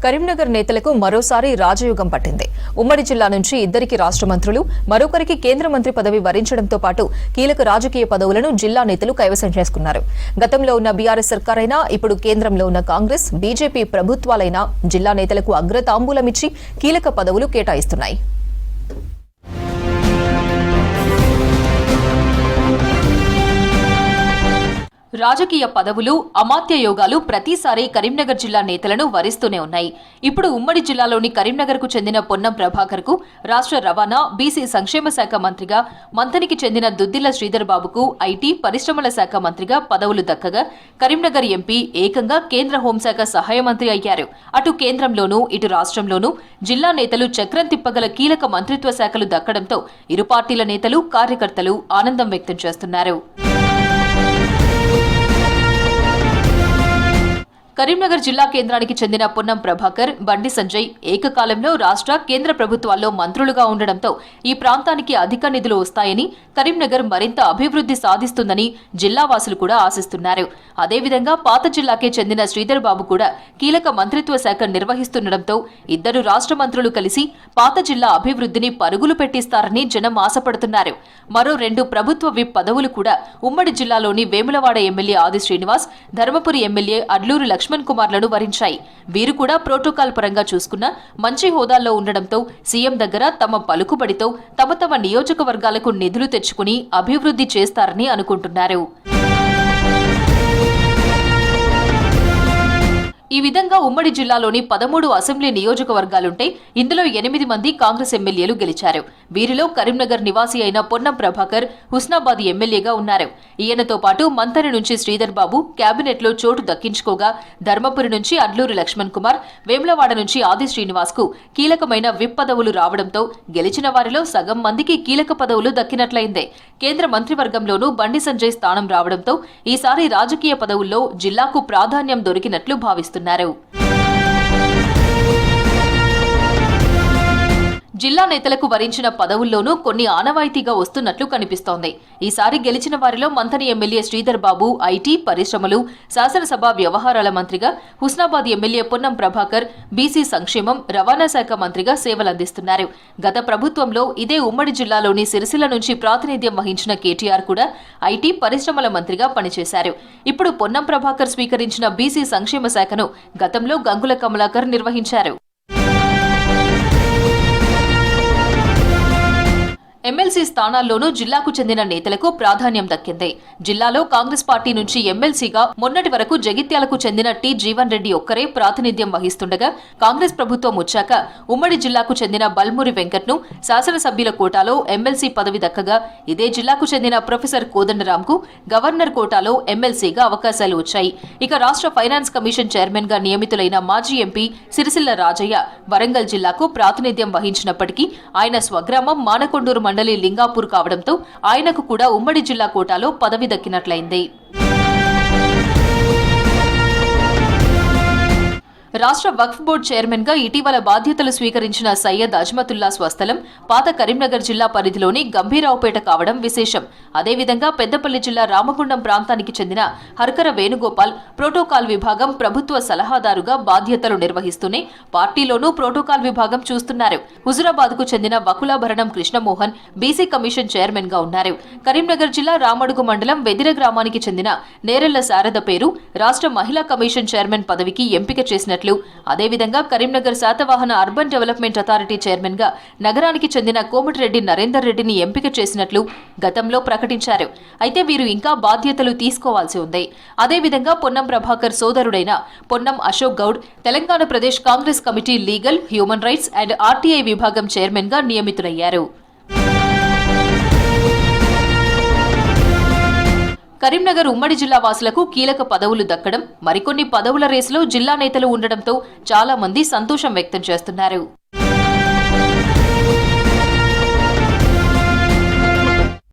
కరీంనగర్ నేతలకు మరోసారి రాజయోగం పట్టింది. ఉమ్మడి జిల్లా నుంచి ఇద్దరికి రాష్ట్ర మంత్రులు, మరొకరికి కేంద్ర మంత్రి పదవి వరించడంతో పాటు కీలక రాజకీయ పదవులను జిల్లా నేతలు కైవసం చేసుకున్నారు. గతంలో ఉన్న బీఆర్ఎస్ సర్కారైనా, ఇప్పుడు కేంద్రంలో ఉన్న కాంగ్రెస్, బీజేపీ ప్రభుత్వాలైనా జిల్లా నేతలకు అగ్రతాంబూలమిచ్చి కీలక పదవులు కేటాయిస్తున్నాయి. రాజకీయ పదవులు, అమాత్య యోగాలు ప్రతిసారి కరీంనగర్ జిల్లా నేతలను వరిస్తూనే ఉన్నాయి. ఇప్పుడు ఉమ్మడి జిల్లాలోని కరీంనగర్కు చెందిన పొన్నం ప్రభాకర్కు రాష్ట్ర రవాణా, బీసీ సంక్షేమ శాఖ మంత్రిగా, మంథనికి చెందిన దుద్దిళ్ల శ్రీధర్ బాబుకు ఐటీ, పరిశ్రమల శాఖ మంత్రిగా పదవులు దక్కగా, కరీంనగర్ ఎంపీ ఏకంగా కేంద్ర హోంశాఖ సహాయ మంత్రి అయ్యారు. అటు కేంద్రంలోనూ, ఇటు రాష్ట్రంలోనూ జిల్లా నేతలు చక్రం తిప్పగల కీలక మంత్రిత్వ శాఖలు దక్కడంతో ఇరు పార్టీల నేతలు, కార్యకర్తలు ఆనందం వ్యక్తం చేస్తున్నారు. కరీంనగర్ జిల్లా కేంద్రానికి చెందిన పొన్నం ప్రభాకర్, బండి సంజయ్ ఏకకాలంలో రాష్ట్ర, కేంద్ర ప్రభుత్వాల్లో మంత్రులుగా ఉండడంతో ఈ ప్రాంతానికి అధిక నిధులు వస్తాయని, కరీంనగర్ మరింత అభివృద్ధి సాధిస్తుందని జిల్లావాసులు కూడా ఆశిస్తున్నారు. అదేవిధంగా పాత జిల్లాకే చెందిన శ్రీధర్ బాబు కూడా కీలక మంత్రిత్వ శాఖ నిర్వహిస్తుండటంతో ఇద్దరు రాష్ట్ర మంత్రులు కలిసి పాత జిల్లా అభివృద్ధిని పరుగులు పెట్టిస్తారని జనం ఆశపడుతున్నారు. మరో 2 ప్రభుత్వ విప్ పదవులు కూడా ఉమ్మడి జిల్లాలోని వేములవాడ ఎమ్మెల్యే ఆది శ్రీనివాస్, ధర్మపురి ఎమ్మెల్యే అడ్లూరు లక్ష్మణ్ కుమార్లను వరించాయి. వీరు కూడా ప్రోటోకాల్ పరంగా చూసుకున్న మంచి హోదాల్లో ఉండడంతో సీఎం దగ్గర తమ పలుకుబడితో తమ నియోజకవర్గాలకు నిధులు తెచ్చుకుని అభివృద్ధి చేస్తారని అనుకుంటున్నారు. ఈ విధంగా ఉమ్మడి జిల్లాలోని 13 అసెంబ్లీ నియోజకవర్గాలుంటే ఇందులో 8 మంది కాంగ్రెస్ ఎమ్మెల్యేలు గెలిచారు. వీరిలో కరీంనగర్ నివాసి అయిన పొన్నం ప్రభాకర్ హుస్నాబాద్ ఎమ్మెల్యేగా ఉన్నారు. ఈయనతో పాటు మంథని నుంచి శ్రీధర్ బాబు కేబినెట్లో చోటు దక్కించుకోగా, ధర్మపురి నుంచి అడ్లూరి లక్ష్మణ్ కుమార్, వేములవాడ నుంచి ఆది శ్రీనివాస్ కు కీలకమైన విప్ పదవులు రావడంతో గెలిచిన వారిలో సగం మందికి కీలక పదవులు దక్కినట్లయిందే. కేంద్ర మంత్రివర్గంలోనూ బండి సంజయ్ స్థానం రావడంతో ఈసారి రాజకీయ పదవుల్లో జిల్లాకు ప్రాధాన్యం దొరికినట్లు భావిస్తున్నారు. జిల్లా నేతలకు వరించిన పదవుల్లోనూ కొన్ని ఆనవాయితీగా వస్తున్నట్లు కనిపిస్తోంది. ఈసారి గెలిచిన వారిలో మంథని ఎమ్మెల్యే శ్రీధర్ బాబు ఐటీ, పరిశ్రమలు, శాసనసభ వ్యవహారాల మంత్రిగా, హుస్నాబాద్ ఎమ్మెల్యే పొన్నం ప్రభాకర్ బీసీ సంక్షేమం, రవాణా శాఖ మంత్రిగా సేవలందిస్తున్నారు. గత ప్రభుత్వంలో ఇదే ఉమ్మడి జిల్లాలోని సిరిసిల్ల నుంచి ప్రాతినిధ్యం వహించిన కేటీఆర్ కూడా ఐటీ, పరిశ్రమల మంత్రిగా పనిచేశారు. ఇప్పుడు పొన్నం ప్రభాకర్ స్వీకరించిన బీసీ సంక్షేమ శాఖను గతంలో గంగుల కమలాకర్ నిర్వహించారు. ఎమ్మెల్సీ స్థానాల్లోనూ జిల్లాకు చెందిన నేతలకు ప్రాధాన్యం దక్కింది. జిల్లాలో కాంగ్రెస్ పార్టీ నుంచి ఎమ్మెల్సీగా మొన్నటి వరకు జగిత్యాలకు చెందిన టి జీవన్ రెడ్డి ఒక్కరే ప్రాతినిధ్యం వహిస్తుండగా, కాంగ్రెస్ ప్రభుత్వం వచ్చాక ఉమ్మడి జిల్లాకు చెందిన బల్మూరి వెంకట్ను శాసనసభ్యుల కోటాలో ఎమ్మెల్సీ పదవి దక్కగా, ఇదే జిల్లాకు చెందిన ప్రొఫెసర్ కోదండరాంకు గవర్నర్ కోటాలో ఎమ్మెల్సీగా అవకాశాలు వచ్చాయి. ఇక రాష్ట్ర ఫైనాన్స్ కమిషన్ చైర్మన్ గా నియమితులైన మాజీ ఎంపీ సిరిసిల్ల రాజయ్య వరంగల్ జిల్లాకు ప్రాతినిధ్యం వహించినప్పటికీ ఆయన స్వగ్రామం మానకొండూరు మండలి లింగాపూర్ కావడంతో ఆయనకు కూడా ఉమ్మడి జిల్లా కోటాలో పదవి దక్కినట్లయింది. రాష్ట్ర వక్ఫ్ బోర్డు చైర్మన్ గా ఇటీవల బాధ్యతలు స్వీకరించిన సయ్యద్ అజ్మతుల్లా స్వస్థలం పాత కరీంనగర్ జిల్లా పరిధిలోని గంభీరావుపేట కావడం విశేషం. అదేవిధంగా పెద్దపల్లి జిల్లా రామగుండం ప్రాంతానికి చెందిన హర్కర వేణుగోపాల్ ప్రోటోకాల్ విభాగం ప్రభుత్వ సలహాదారుగా బాధ్యతలు నిర్వహిస్తూనే పార్టీలోనూ ప్రోటోకాల్ విభాగం చూస్తున్నారు. హుజురాబాద్ కు చెందిన Vakulabharanam Krishnamohan BC commission chairman గా ఉన్నారు. కరీంనగర్ జిల్లా రామడుగు మండలం వెదిర గ్రామానికి చెందిన నేరెళ్ల శారద పేరు రాష్ట్ర మహిళా కమిషన్ చైర్మన్ పదవికి ఎంపిక చేసినట్లు, అదేవిధంగా Karimnagar Satavahana urban development authority chairman గా నగరానికి చెందిన కోమటిరెడ్డి నరేందర్ రెడ్డిని ఎంపిక చేసినట్లు గతంలో ప్రకటించారు. అయితే వీరు ఇంకా బాధ్యతలు తీసుకోవాల్సి ఉంది. అదేవిధంగా పొన్నం ప్రభాకర్ సోదరుడైన Ponnam Ashok Goud Telangana Pradesh Congress committee legal, human rights and RTI విభాగం చైర్మన్ గా నియమితులయ్యారు. కరీంనగర్ ఉమ్మడి జిల్లా వాసులకు కీలక పదవులు దక్కడం, మరికొన్ని పదవుల రేసులో జిల్లా నేతలు ఉండడంతో చాలా మంది సంతోషం వ్యక్తం చేస్తున్నారు.